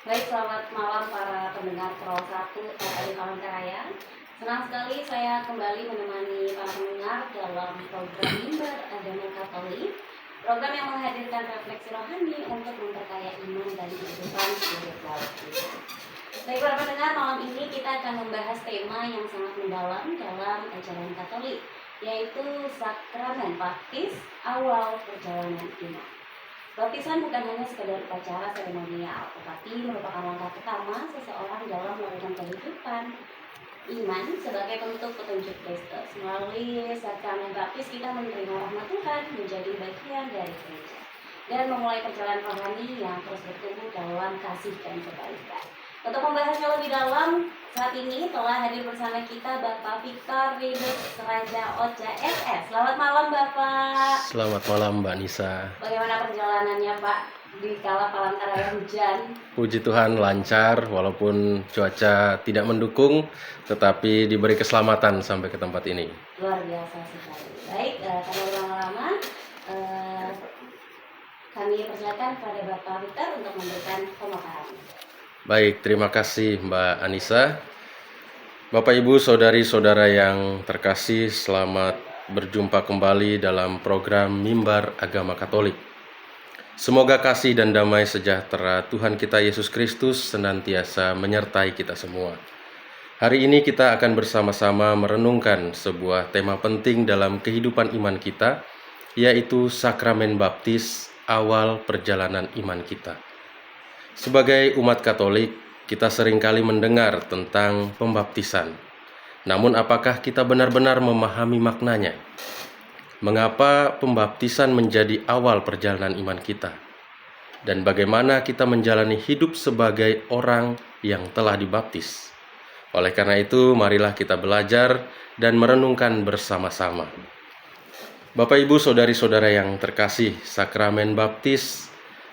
Baik, selamat malam para pendengar Pro 1 RRI Palangkaraya. Senang sekali saya kembali menemani para pendengar dalam program Mimbar Agama Katolik, program yang menghadirkan refleksi rohani untuk memperkaya iman dan kehidupan spiritual kita. Baik para pendengar, malam ini kita akan membahas tema yang sangat mendalam dalam ajaran Katolik, yaitu sakramen baptis awal perjalanan iman. Baptisan bukan hanya sekedar upacara seremonial, tetapi merupakan langkah pertama seseorang dalam melakukan kehidupan iman sebagai bentuk petunjuk Kristus. Melalui sakramen baptis kita menerima rahmat Tuhan, menjadi bagian dari gereja, dan memulai perjalanan rohani yang terus bertumbuh dalam kasih dan kebaikan. Untuk membahasnya lebih dalam, saat ini telah hadir bersama kita Bapak Victor Ridus Raja Oja SS. Selamat malam Bapak. Selamat malam Mbak Nisa. Bagaimana perjalanannya Pak di kala Palangkaraya hujan? Puji Tuhan lancar walaupun cuaca tidak mendukung, tetapi diberi keselamatan sampai ke tempat ini. Luar biasa sekali. Baik, karena lama-lama kami persilakan kepada Bapak Victor untuk memberikan pemaparan. Baik, terima kasih Mbak Anissa. Bapak Ibu saudari-saudara yang terkasih, selamat berjumpa kembali dalam program Mimbar Agama Katolik. Semoga kasih dan damai sejahtera Tuhan kita Yesus Kristus senantiasa menyertai kita semua. Hari ini kita akan bersama-sama merenungkan sebuah tema penting dalam kehidupan iman kita, yaitu sakramen baptis awal perjalanan iman kita. Sebagai umat Katolik, kita seringkali mendengar tentang pembaptisan. Namun apakah kita benar-benar memahami maknanya? Mengapa pembaptisan menjadi awal perjalanan iman kita? Dan bagaimana kita menjalani hidup sebagai orang yang telah dibaptis? Oleh karena itu, marilah kita belajar dan merenungkan bersama-sama. Bapak, Ibu, saudari-saudara yang terkasih, sakramen baptis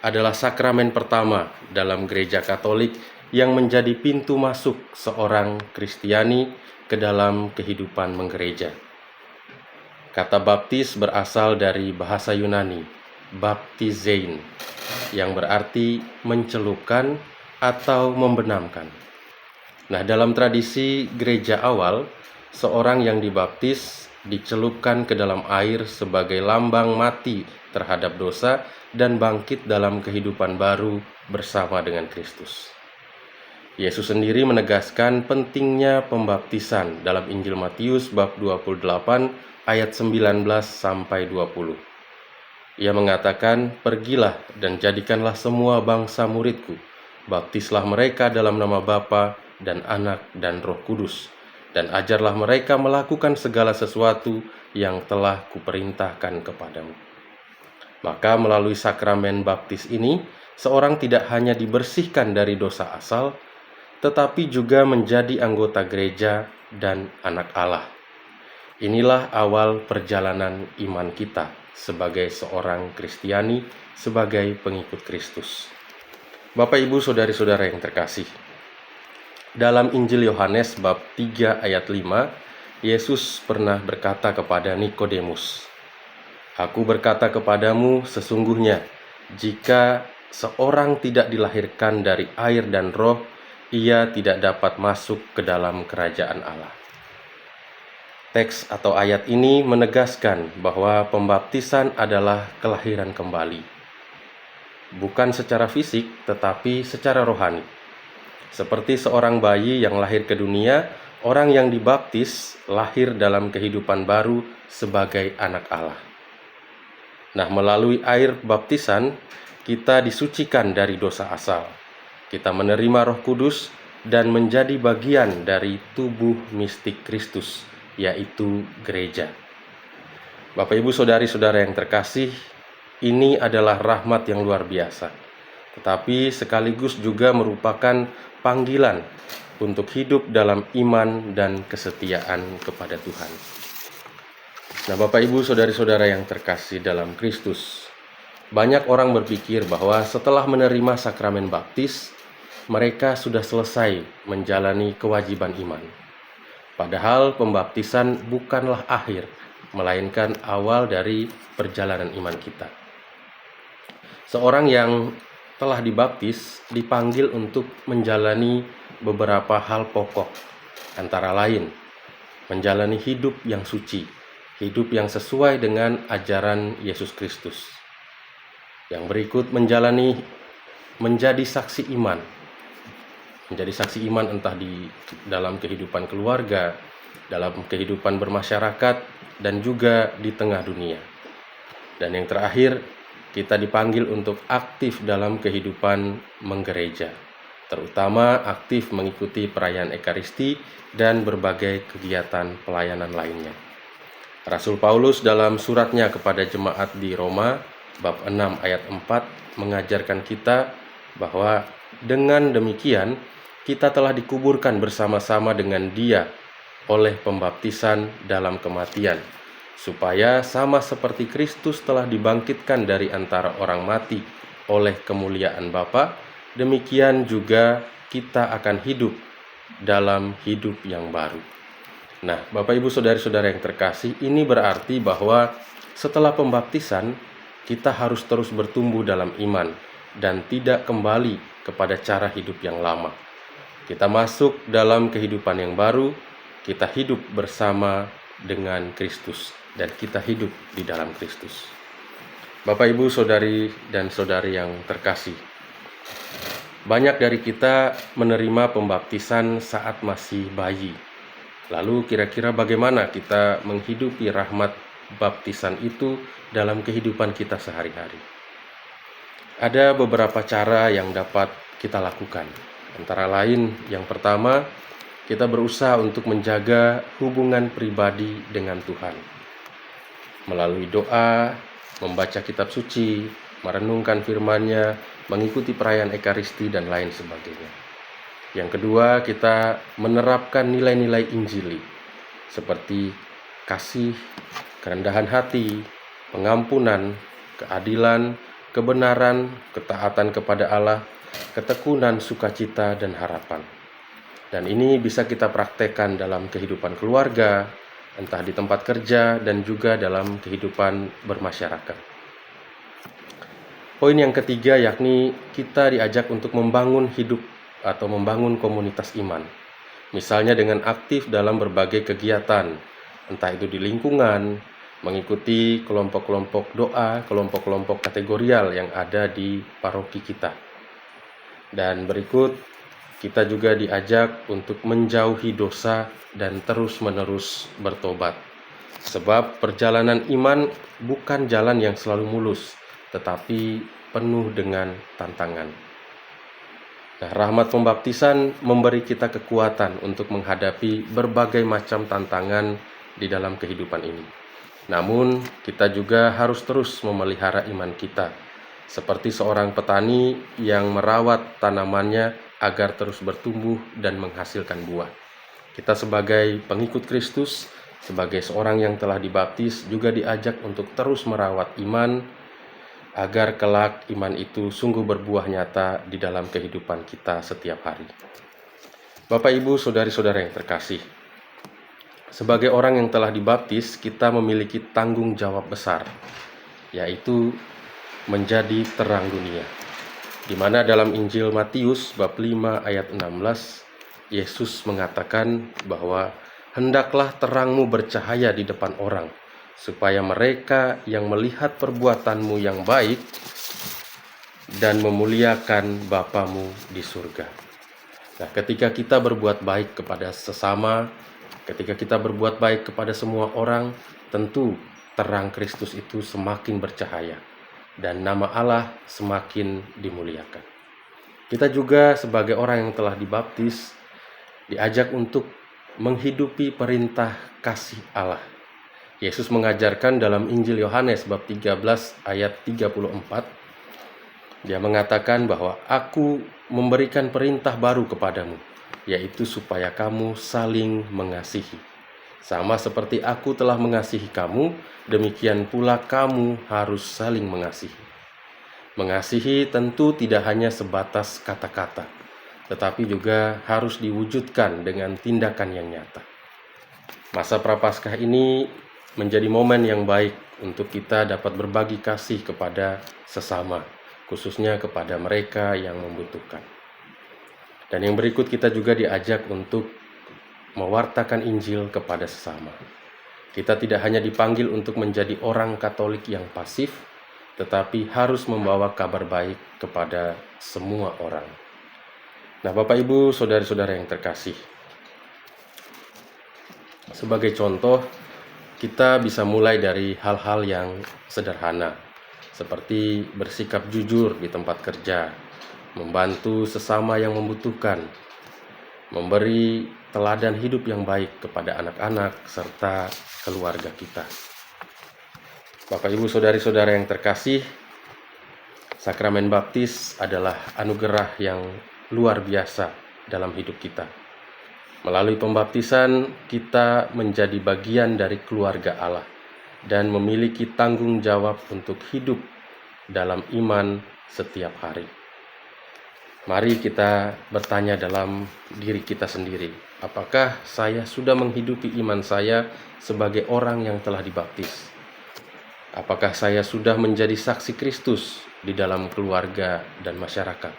adalah sakramen pertama dalam gereja Katolik yang menjadi pintu masuk seorang Kristiani ke dalam kehidupan menggereja. Kata baptis berasal dari bahasa Yunani, baptizein, yang berarti mencelupkan atau membenamkan. Nah, dalam tradisi gereja awal, seorang yang dibaptis dicelupkan ke dalam air sebagai lambang mati terhadap dosa dan bangkit dalam kehidupan baru bersama dengan Kristus. Yesus sendiri menegaskan pentingnya pembaptisan dalam Injil Matius bab 28 ayat 19 sampai 20. Ia mengatakan, "Pergilah dan jadikanlah semua bangsa muridku, baptislah mereka dalam nama Bapa dan Anak dan Roh Kudus, dan ajarlah mereka melakukan segala sesuatu yang telah kuperintahkan kepadamu." Maka melalui sakramen baptis ini, seorang tidak hanya dibersihkan dari dosa asal, tetapi juga menjadi anggota gereja dan anak Allah. Inilah awal perjalanan iman kita sebagai seorang Kristiani, sebagai pengikut Kristus. Bapak, Ibu, saudari-saudara yang terkasih, dalam Injil Yohanes bab 3 ayat 5, Yesus pernah berkata kepada Nikodemus, "Aku berkata kepadamu, sesungguhnya jika seorang tidak dilahirkan dari air dan roh, ia tidak dapat masuk ke dalam kerajaan Allah." Teks atau ayat ini menegaskan bahwa pembaptisan adalah kelahiran kembali. Bukan secara fisik, tetapi secara rohani. Seperti seorang bayi yang lahir ke dunia, orang yang dibaptis lahir dalam kehidupan baru sebagai anak Allah. Nah, melalui air baptisan, kita disucikan dari dosa asal. Kita menerima Roh Kudus dan menjadi bagian dari tubuh mistik Kristus, yaitu gereja. Bapak, Ibu, saudari-saudara yang terkasih, ini adalah rahmat yang luar biasa, tetapi sekaligus juga merupakan panggilan untuk hidup dalam iman dan kesetiaan kepada Tuhan. Nah, Bapak, Ibu, saudari-saudara yang terkasih dalam Kristus, banyak orang berpikir bahwa setelah menerima sakramen baptis, mereka sudah selesai menjalani kewajiban iman. Padahal pembaptisan bukanlah akhir, melainkan awal dari perjalanan iman kita. Seorang yang telah dibaptis dipanggil untuk menjalani beberapa hal pokok, antara lain menjalani hidup yang suci, hidup yang sesuai dengan ajaran Yesus Kristus. Yang berikut menjadi saksi iman. Menjadi saksi iman entah di dalam kehidupan keluarga, dalam kehidupan bermasyarakat, dan juga di tengah dunia. Dan yang terakhir, kita dipanggil untuk aktif dalam kehidupan menggereja, terutama aktif mengikuti perayaan Ekaristi dan berbagai kegiatan pelayanan lainnya. Rasul Paulus dalam suratnya kepada jemaat di Roma, bab 6 ayat 4, mengajarkan kita bahwa dengan demikian kita telah dikuburkan bersama-sama dengan Dia oleh pembaptisan dalam kematian, supaya sama seperti Kristus telah dibangkitkan dari antara orang mati oleh kemuliaan Bapa, demikian juga kita akan hidup dalam hidup yang baru. Nah, Bapak Ibu Saudari-saudara yang terkasih, ini berarti bahwa setelah pembaptisan kita harus terus bertumbuh dalam iman dan tidak kembali kepada cara hidup yang lama. Kita masuk dalam kehidupan yang baru, kita hidup bersama dengan Kristus, dan kita hidup di dalam Kristus. Bapak, Ibu, Saudari, dan Saudari yang terkasih, banyak dari kita menerima pembaptisan saat masih bayi. Lalu kira-kira bagaimana kita menghidupi rahmat baptisan itu dalam kehidupan kita sehari-hari? Ada beberapa cara yang dapat kita lakukan. Antara lain, yang pertama, kita berusaha untuk menjaga hubungan pribadi dengan Tuhan. Melalui doa, membaca kitab suci, merenungkan firman-Nya, mengikuti perayaan Ekaristi, dan lain sebagainya. Yang kedua, kita menerapkan nilai-nilai Injili, seperti kasih, kerendahan hati, pengampunan, keadilan, kebenaran, ketaatan kepada Allah, ketekunan, sukacita, dan harapan. Dan ini bisa kita praktekkan dalam kehidupan keluarga, entah di tempat kerja, dan juga dalam kehidupan bermasyarakat. Poin yang ketiga yakni kita diajak untuk membangun hidup atau membangun komunitas iman. Misalnya dengan aktif dalam berbagai kegiatan, entah itu di lingkungan, mengikuti kelompok-kelompok doa, kelompok-kelompok kategorial yang ada di paroki kita. Dan berikut, kita juga diajak untuk menjauhi dosa dan terus-menerus bertobat. Sebab perjalanan iman bukan jalan yang selalu mulus, tetapi penuh dengan tantangan. Nah, rahmat pembaptisan memberi kita kekuatan untuk menghadapi berbagai macam tantangan di dalam kehidupan ini. Namun, kita juga harus terus memelihara iman kita, seperti seorang petani yang merawat tanamannya agar terus bertumbuh dan menghasilkan buah. Kita sebagai pengikut Kristus, sebagai seorang yang telah dibaptis, juga diajak untuk terus merawat iman, agar kelak iman itu sungguh berbuah nyata di dalam kehidupan kita setiap hari. Bapak, Ibu, Saudari-saudara yang terkasih, sebagai orang yang telah dibaptis, kita memiliki tanggung jawab besar, yaitu menjadi terang dunia. Di mana dalam Injil Matius bab 5 ayat 16, Yesus mengatakan bahwa hendaklah terangmu bercahaya di depan orang, supaya mereka yang melihat perbuatanmu yang baik dan memuliakan Bapamu di surga. Nah, ketika kita berbuat baik kepada sesama, ketika kita berbuat baik kepada semua orang, tentu terang Kristus itu semakin bercahaya dan nama Allah semakin dimuliakan. Kita juga sebagai orang yang telah dibaptis diajak untuk menghidupi perintah kasih Allah. Yesus mengajarkan dalam Injil Yohanes bab 13 ayat 34, Dia mengatakan bahwa Aku memberikan perintah baru kepadamu, yaitu supaya kamu saling mengasihi. Sama seperti Aku telah mengasihi kamu, demikian pula kamu harus saling mengasihi. Mengasihi tentu tidak hanya sebatas kata-kata, tetapi juga harus diwujudkan dengan tindakan yang nyata. Masa Prapaskah ini menjadi momen yang baik untuk kita dapat berbagi kasih kepada sesama, khususnya kepada mereka yang membutuhkan. Dan yang berikut kita juga diajak untuk mewartakan Injil kepada sesama. Kita tidak hanya dipanggil untuk menjadi orang Katolik yang pasif, tetapi harus membawa kabar baik kepada semua orang. Nah, Bapak Ibu, saudara-saudara yang terkasih, sebagai contoh, kita bisa mulai dari hal-hal yang sederhana, seperti bersikap jujur di tempat kerja, membantu sesama yang membutuhkan, memberi teladan hidup yang baik kepada anak-anak serta keluarga kita. Bapak, Ibu, saudari-saudara yang terkasih, sakramen baptis adalah anugerah yang luar biasa dalam hidup kita. Melalui pembaptisan, kita menjadi bagian dari keluarga Allah dan memiliki tanggung jawab untuk hidup dalam iman setiap hari. Mari kita bertanya dalam diri kita sendiri, apakah saya sudah menghidupi iman saya sebagai orang yang telah dibaptis? Apakah saya sudah menjadi saksi Kristus di dalam keluarga dan masyarakat?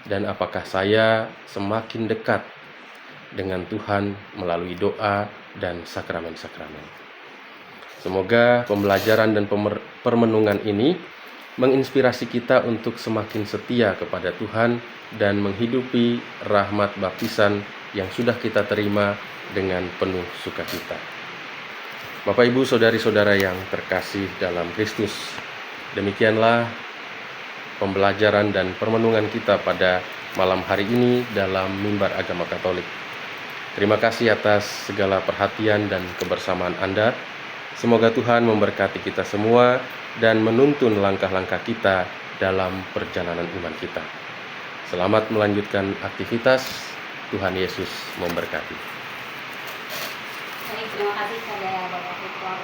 Dan apakah saya semakin dekat dengan Tuhan melalui doa dan sakramen-sakramen? Semoga pembelajaran dan permenungan ini menginspirasi kita untuk semakin setia kepada Tuhan dan menghidupi rahmat baptisan yang sudah kita terima dengan penuh sukacita. Bapak, Ibu, saudari-saudara yang terkasih dalam Kristus, demikianlah pembelajaran dan permenungan kita pada malam hari ini dalam Mimbar Agama Katolik. Terima kasih atas segala perhatian dan kebersamaan Anda. Semoga Tuhan memberkati kita semua dan menuntun langkah-langkah kita dalam perjalanan iman kita. Selamat melanjutkan aktivitas. Tuhan Yesus memberkati. Baik, terima kasih kepada Bapak Victor.